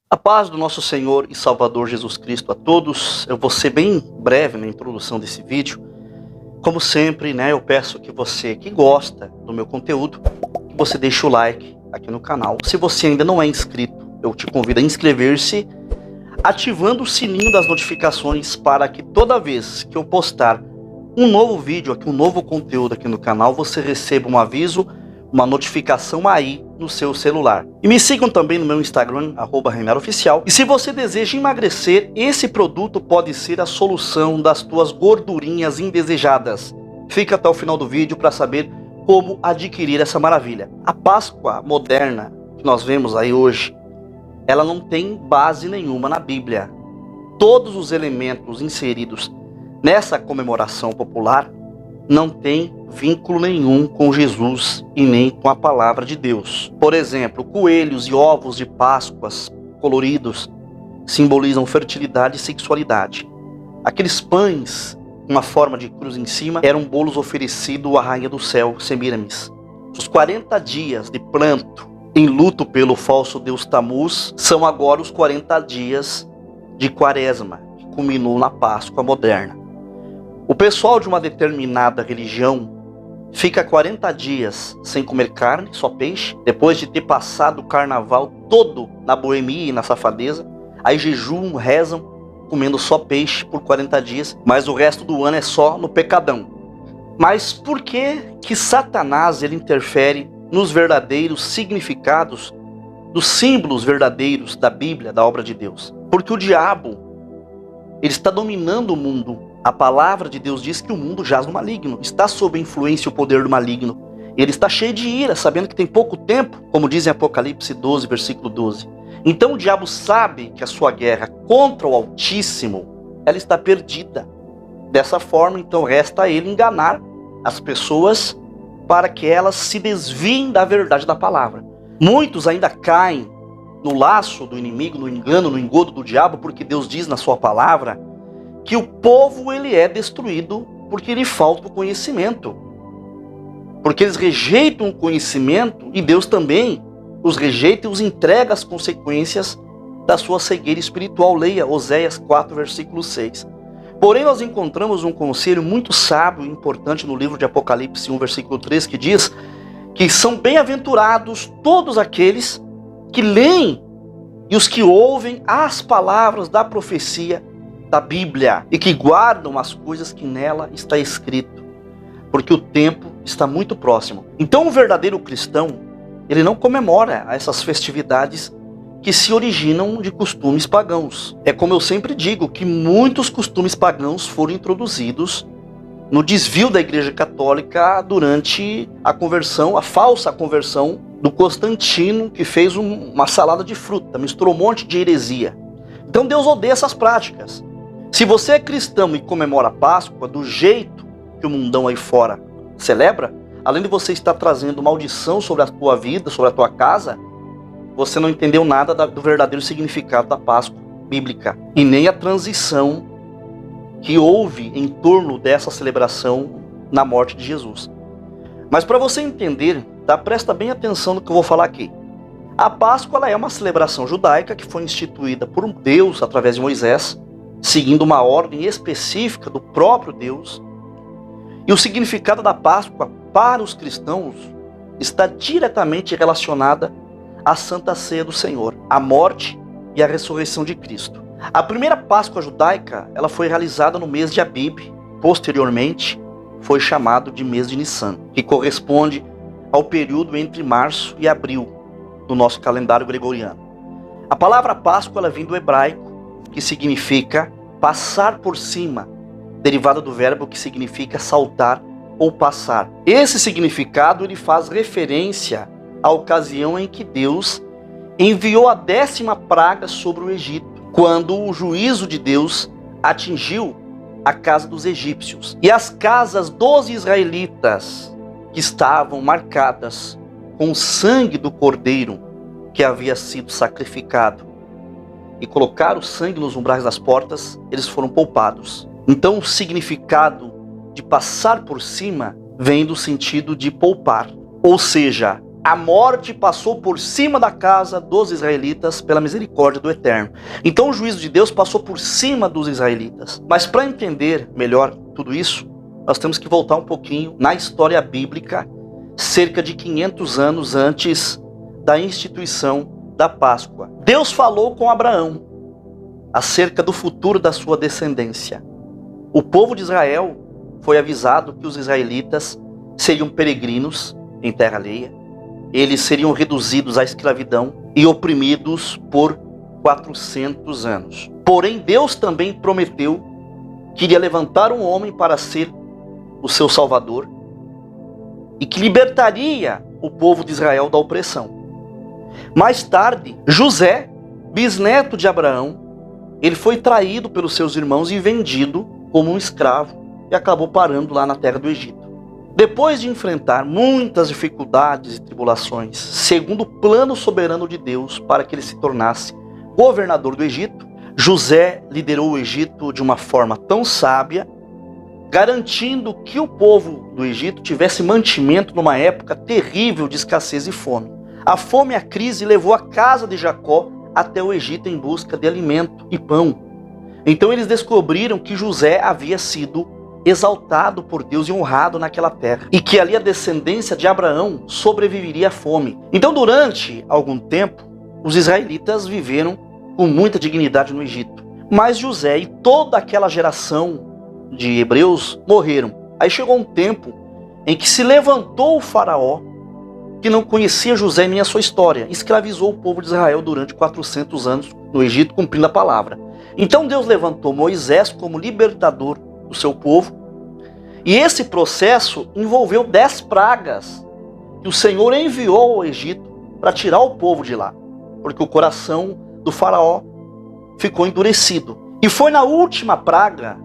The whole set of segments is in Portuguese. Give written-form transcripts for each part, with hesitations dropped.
A paz do nosso Senhor e Salvador Jesus Cristo a todos. Eu vou ser bem breve na introdução desse vídeo. Como sempre, eu peço que você que gosta do meu conteúdo, que você deixe o like aqui no canal. Se você ainda não é inscrito, eu te convido a inscrever-se, ativando o sininho das notificações para que toda vez que eu postar um novo vídeo aqui, um novo conteúdo aqui no canal, você receba um aviso, uma notificação aí no seu celular. E me sigam também no meu Instagram, @ReineroOficial. E se você deseja emagrecer, esse produto pode ser a solução das tuas gordurinhas indesejadas. Fica até o final do vídeo para saber como adquirir essa maravilha. A Páscoa moderna que nós vemos aí hoje, ela não tem base nenhuma na Bíblia. Todos os elementos inseridos nessa comemoração popular não tem vínculo nenhum com Jesus e nem com a palavra de Deus. Por exemplo, coelhos e ovos de Páscoas coloridos simbolizam fertilidade e sexualidade. Aqueles pães com uma forma de cruz em cima eram bolos oferecidos à rainha do céu, Semiramis. Os 40 dias de pranto em luto pelo falso deus Tamuz são agora os 40 dias de Quaresma, que culminou na Páscoa moderna. O pessoal de uma determinada religião fica 40 dias sem comer carne, só peixe, depois de ter passado o carnaval todo na boemia e na safadeza. Aí jejuam, rezam, comendo só peixe por 40 dias, mas o resto do ano é só no pecadão. Mas por que Satanás ele interfere nos verdadeiros significados dos símbolos verdadeiros da Bíblia, da obra de Deus? Porque o diabo ele está dominando o mundo. A palavra de Deus diz que o mundo jaz no maligno, está sob a influência e o poder do maligno. Ele está cheio de ira, sabendo que tem pouco tempo, como diz em Apocalipse 12, versículo 12. Então o diabo sabe que a sua guerra contra o Altíssimo, ela está perdida. Dessa forma, então, resta a ele enganar as pessoas para que elas se desviem da verdade da palavra. Muitos ainda caem no laço do inimigo, no engano, no engodo do diabo, porque Deus diz na sua palavra que o povo ele é destruído porque lhe falta o conhecimento. Porque eles rejeitam o conhecimento e Deus também os rejeita e os entrega as consequências da sua cegueira espiritual. Leia Oséias 4, versículo 6. Porém, nós encontramos um conselho muito sábio e importante no livro de Apocalipse 1, versículo 3, que diz que são bem-aventurados todos aqueles que leem e os que ouvem as palavras da profecia da Bíblia e que guardam as coisas que nela está escrito, porque o tempo está muito próximo. Então o verdadeiro cristão, ele não comemora essas festividades que se originam de costumes pagãos. É como eu sempre digo, que muitos costumes pagãos foram introduzidos no desvio da Igreja Católica durante a conversão, a falsa conversão do Constantino, que fez uma salada de fruta, misturou um monte de heresia. Então Deus odeia essas práticas. Se você é cristão e comemora a Páscoa do jeito que o mundão aí fora celebra, além de você estar trazendo maldição sobre a tua vida, sobre a tua casa, você não entendeu nada do verdadeiro significado da Páscoa bíblica e nem a transição que houve em torno dessa celebração na morte de Jesus. Mas para você entender, presta bem atenção no que eu vou falar aqui. A Páscoa ela é uma celebração judaica que foi instituída por Deus através de Moisés, seguindo uma ordem específica do próprio Deus. E o significado da Páscoa para os cristãos está diretamente relacionada à Santa Ceia do Senhor, à morte e à ressurreição de Cristo. A primeira Páscoa judaica ela foi realizada no mês de Abib, posteriormente foi chamado de mês de Nissan, que corresponde ao período entre março e abril do nosso calendário gregoriano. A palavra Páscoa ela vem do hebraico, que significa passar por cima, derivado do verbo que significa saltar ou passar. Esse significado ele faz referência à ocasião em que Deus enviou a 10ª praga sobre o Egito, quando o juízo de Deus atingiu a casa dos egípcios. E as casas dos israelitas que estavam marcadas com o sangue do cordeiro que havia sido sacrificado e colocar o sangue nos umbrais das portas, eles foram poupados. Então o significado de passar por cima vem do sentido de poupar. Ou seja, A morte passou por cima da casa dos israelitas pela misericórdia do Eterno. Então o juízo de Deus passou por cima dos israelitas. Mas para entender melhor tudo isso, nós temos que voltar um pouquinho na história bíblica, cerca de 500 anos antes da instituição da Páscoa. Deus falou com Abraão acerca do futuro da sua descendência. O povo de Israel foi avisado que os israelitas seriam peregrinos em terra alheia. Eles seriam reduzidos à escravidão e oprimidos por 400 anos. Porém, Deus também prometeu que iria levantar um homem para ser o seu salvador e que libertaria o povo de Israel da opressão. Mais tarde, José, bisneto de Abraão, ele foi traído pelos seus irmãos e vendido como um escravo e acabou parando lá na terra do Egito. Depois de enfrentar muitas dificuldades e tribulações, segundo o plano soberano de Deus para que ele se tornasse governador do Egito, José liderou o Egito de uma forma tão sábia, garantindo que o povo do Egito tivesse mantimento numa época terrível de escassez e fome. A fome e a crise levou a casa de Jacó até o Egito em busca de alimento e pão. Então eles descobriram que José havia sido exaltado por Deus e honrado naquela terra, e que ali a descendência de Abraão sobreviveria à fome. Então durante algum tempo, os israelitas viveram com muita dignidade no Egito. Mas José e toda aquela geração de hebreus morreram. Aí chegou um tempo em que se levantou o faraó, que não conhecia José nem a sua história, escravizou o povo de Israel durante 400 anos no Egito, cumprindo a palavra. Então Deus levantou Moisés como libertador do seu povo, e esse processo envolveu 10 pragas que o Senhor enviou ao Egito para tirar o povo de lá, porque o coração do faraó ficou endurecido. E foi na última praga,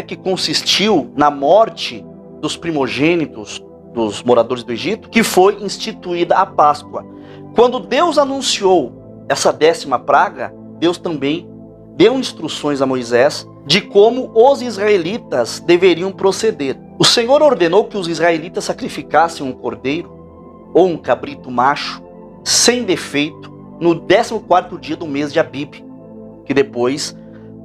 que consistiu na morte dos primogênitos dos moradores do Egito, que foi instituída a Páscoa. Quando Deus anunciou essa 10ª praga, Deus também deu instruções a Moisés de como os israelitas deveriam proceder. O Senhor ordenou que os israelitas sacrificassem um cordeiro ou um cabrito macho, sem defeito, no 14º dia do mês de Abib, que depois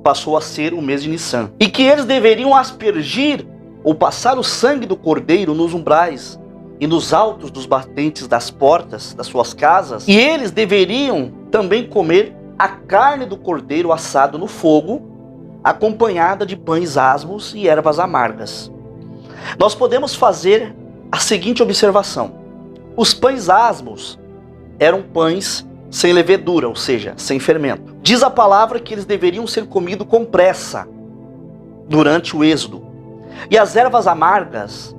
passou a ser o mês de Nissan. E que eles deveriam aspergir ou passar o sangue do cordeiro nos umbrais e nos altos dos batentes das portas das suas casas. E eles deveriam também comer a carne do cordeiro assado no fogo, acompanhada de pães asmos e ervas amargas. Nós podemos fazer a seguinte observação: os pães asmos eram pães sem levedura, ou seja, sem fermento. Diz a palavra que eles deveriam ser comidos com pressa durante o êxodo. E as ervas amargas,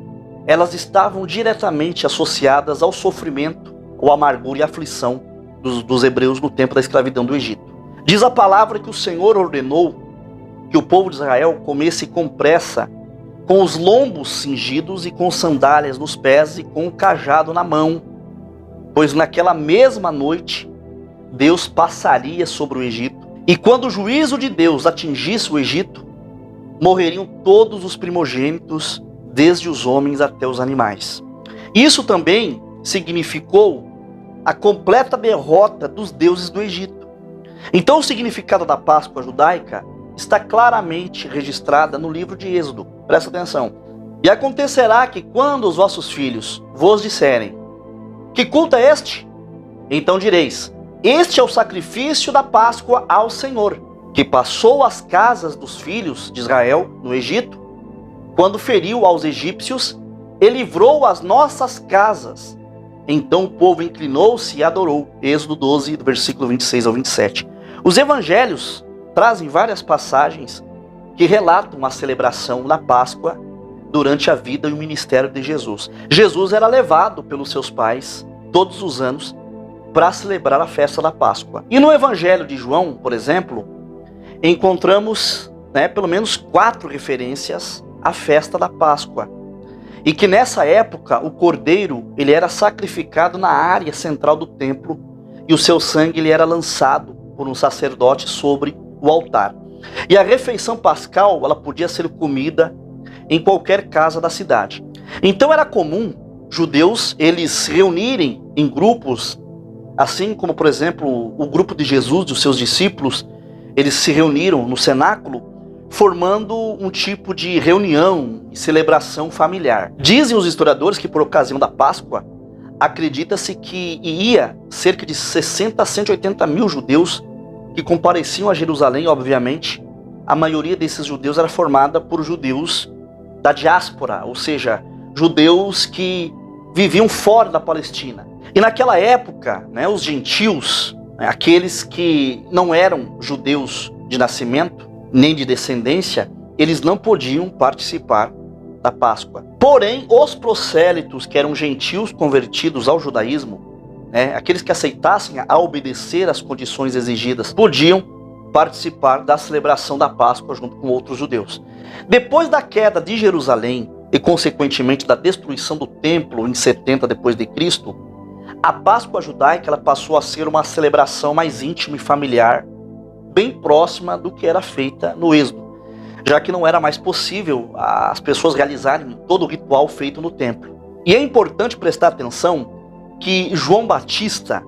elas estavam diretamente associadas ao sofrimento, ou amargura e aflição dos hebreus no tempo da escravidão do Egito. Diz a palavra que o Senhor ordenou que o povo de Israel comesse com pressa, com os lombos cingidos e com sandálias nos pés e com o cajado na mão, pois naquela mesma noite Deus passaria sobre o Egito, e quando o juízo de Deus atingisse o Egito, morreriam todos os primogênitos, desde os homens até os animais. Isso também significou a completa derrota dos deuses do Egito. Então o significado da Páscoa judaica está claramente registrada no livro de Êxodo. Presta atenção. E acontecerá que quando os vossos filhos vos disserem: que culto é este? Então direis: este é o sacrifício da Páscoa ao Senhor, que passou as casas dos filhos de Israel no Egito, quando feriu aos egípcios e livrou as nossas casas. Então o povo inclinou-se e adorou. Êxodo 12, do versículo 26 ao 27. Os evangelhos trazem várias passagens que relatam a celebração da Páscoa durante a vida e o ministério de Jesus. Jesus era levado pelos seus pais todos os anos para celebrar a festa da Páscoa. E no Evangelho de João, por exemplo, encontramos pelo menos 4 referências à festa da Páscoa. E que nessa época o cordeiro ele era sacrificado na área central do templo e o seu sangue ele era lançado por um sacerdote sobre o altar. E a refeição pascal ela podia ser comida em qualquer casa da cidade. Então era comum judeus eles se reunirem em grupos, assim como, por exemplo, o grupo de Jesus e os seus discípulos, eles se reuniram no cenáculo, formando um tipo de reunião e celebração familiar. Dizem os historiadores que por ocasião da Páscoa, acredita-se que ia cerca de 60 a 180 mil judeus que compareciam a Jerusalém. Obviamente, a maioria desses judeus era formada por judeus da diáspora, ou seja, judeus que viviam fora da Palestina. E naquela época, os gentios, aqueles que não eram judeus de nascimento, nem de descendência, eles não podiam participar da Páscoa. Porém, os prosélitos, que eram gentios convertidos ao judaísmo, aqueles que aceitassem a obedecer às condições exigidas, podiam participar da celebração da Páscoa junto com outros judeus. Depois da queda de Jerusalém e, consequentemente, da destruição do templo em 70 depois de Cristo, a Páscoa judaica ela passou a ser uma celebração mais íntima e familiar, bem próxima do que era feita no Êxodo, já que não era mais possível as pessoas realizarem todo o ritual feito no templo. E é importante prestar atenção que João Batista,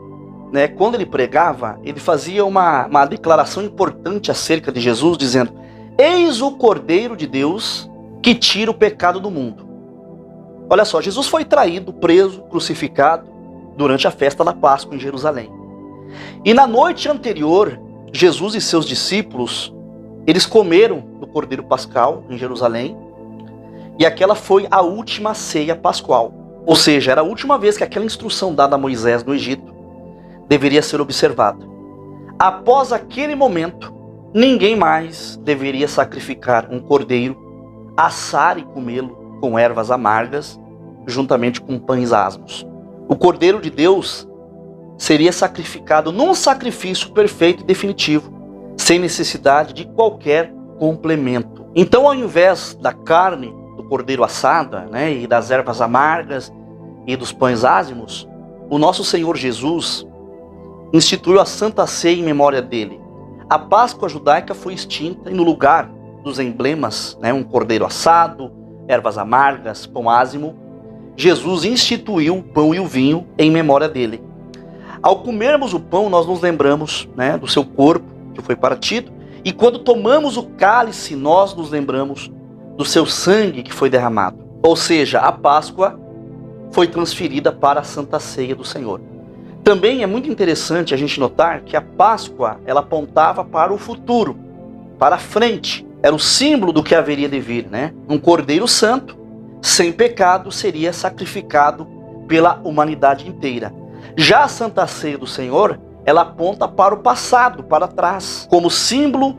quando ele pregava, ele fazia uma declaração importante acerca de Jesus, dizendo: eis o Cordeiro de Deus que tira o pecado do mundo. Olha só, Jesus foi traído, preso, crucificado durante a festa da Páscoa em Jerusalém. E na noite anterior, Jesus e seus discípulos, eles comeram do Cordeiro Pascal em Jerusalém, e aquela foi a última ceia pascual. Ou seja, era a última vez que aquela instrução dada a Moisés no Egito deveria ser observada. Após aquele momento, ninguém mais deveria sacrificar um cordeiro, assar e comê-lo com ervas amargas, juntamente com pães asmos. O Cordeiro de Deus seria sacrificado num sacrifício perfeito e definitivo, sem necessidade de qualquer complemento. Então, ao invés da carne do cordeiro assada, e das ervas amargas e dos pães ázimos, o nosso Senhor Jesus instituiu a Santa Ceia em memória dele. A Páscoa judaica foi extinta e no lugar dos emblemas, um cordeiro assado, ervas amargas, pão ázimo, Jesus instituiu o pão e o vinho em memória dele. Ao comermos o pão, nós nos lembramos do seu corpo que foi partido, e quando tomamos o cálice, nós nos lembramos do seu sangue que foi derramado. Ou seja, a Páscoa foi transferida para a Santa Ceia do Senhor. Também é muito interessante a gente notar que a Páscoa ela apontava para o futuro, para a frente. Era o símbolo do que haveria de vir. Um cordeiro santo, sem pecado, seria sacrificado pela humanidade inteira. Já a Santa Ceia do Senhor, ela aponta para o passado, para trás, como símbolo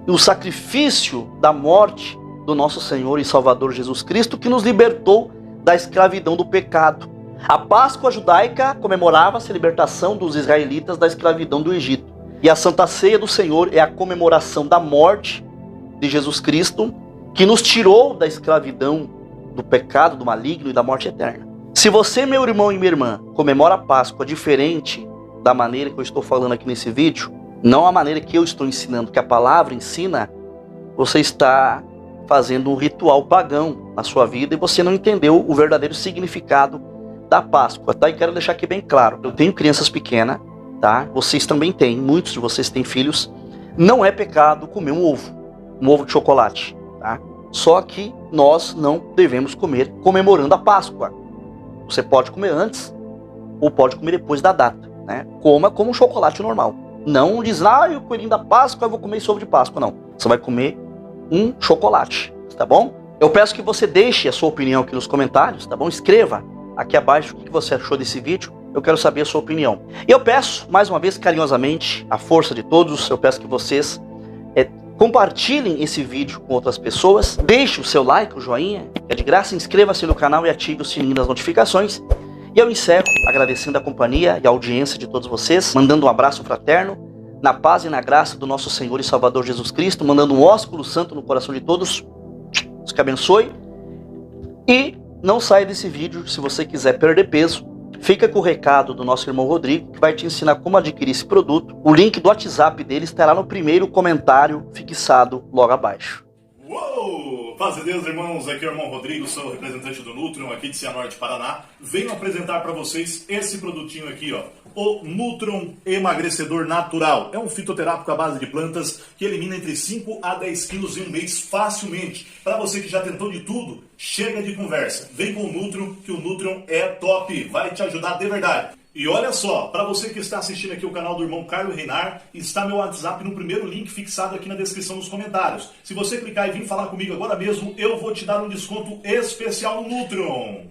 do sacrifício da morte do nosso Senhor e Salvador Jesus Cristo, que nos libertou da escravidão do pecado. A Páscoa judaica comemorava a libertação dos israelitas da escravidão do Egito. E a Santa Ceia do Senhor é a comemoração da morte de Jesus Cristo, que nos tirou da escravidão do pecado, do maligno e da morte eterna. Se você, meu irmão e minha irmã, comemora a Páscoa diferente da maneira que eu estou falando aqui nesse vídeo, não a maneira que eu estou ensinando, que a palavra ensina, você está fazendo um ritual pagão na sua vida e você não entendeu o verdadeiro significado da Páscoa, tá? E quero deixar aqui bem claro, eu tenho crianças pequenas, tá? Vocês também têm, muitos de vocês têm filhos. Não é pecado comer um ovo de chocolate, tá? Só que nós não devemos comer comemorando a Páscoa. Você pode comer antes ou pode comer depois da data, Coma como um chocolate normal. Não diz, o coelhinho da Páscoa, eu vou comer esse ovo de Páscoa, não. Você vai comer um chocolate, tá bom? Eu peço que você deixe a sua opinião aqui nos comentários, tá bom? Escreva aqui abaixo o que você achou desse vídeo. Eu quero saber a sua opinião. E eu peço, mais uma vez, carinhosamente, a força de todos, eu peço que vocês compartilhem esse vídeo com outras pessoas. Deixe o seu like, o joinha, é de graça. Inscreva-se no canal e ative o sininho das notificações. E eu encerro agradecendo a companhia e a audiência de todos vocês, mandando um abraço fraterno, na paz e na graça do nosso Senhor e Salvador Jesus Cristo, mandando um ósculo santo no coração de todos. Deus que abençoe. E não saia desse vídeo se você quiser perder peso. Fica com o recado do nosso irmão Rodrigo, que vai te ensinar como adquirir esse produto. O link do WhatsApp dele estará no primeiro comentário fixado logo abaixo. Uou! Paz de Deus, irmãos, aqui é o irmão Rodrigo, sou representante do Nutrion, aqui de Cianorte, Paraná. Venho apresentar para vocês esse produtinho aqui, ó, o Nutrion Emagrecedor Natural. É um fitoterápico à base de plantas que elimina entre 5 a 10 quilos em um mês facilmente. Para você que já tentou de tudo, chega de conversa. Vem com o Nutrion, que o Nutrion é top, vai te ajudar de verdade. E olha só, para você que está assistindo aqui o canal do irmão Carlos Reinar, está meu WhatsApp no primeiro link fixado aqui na descrição dos comentários. Se você clicar e vir falar comigo agora mesmo, eu vou te dar um desconto especial no Nutrion.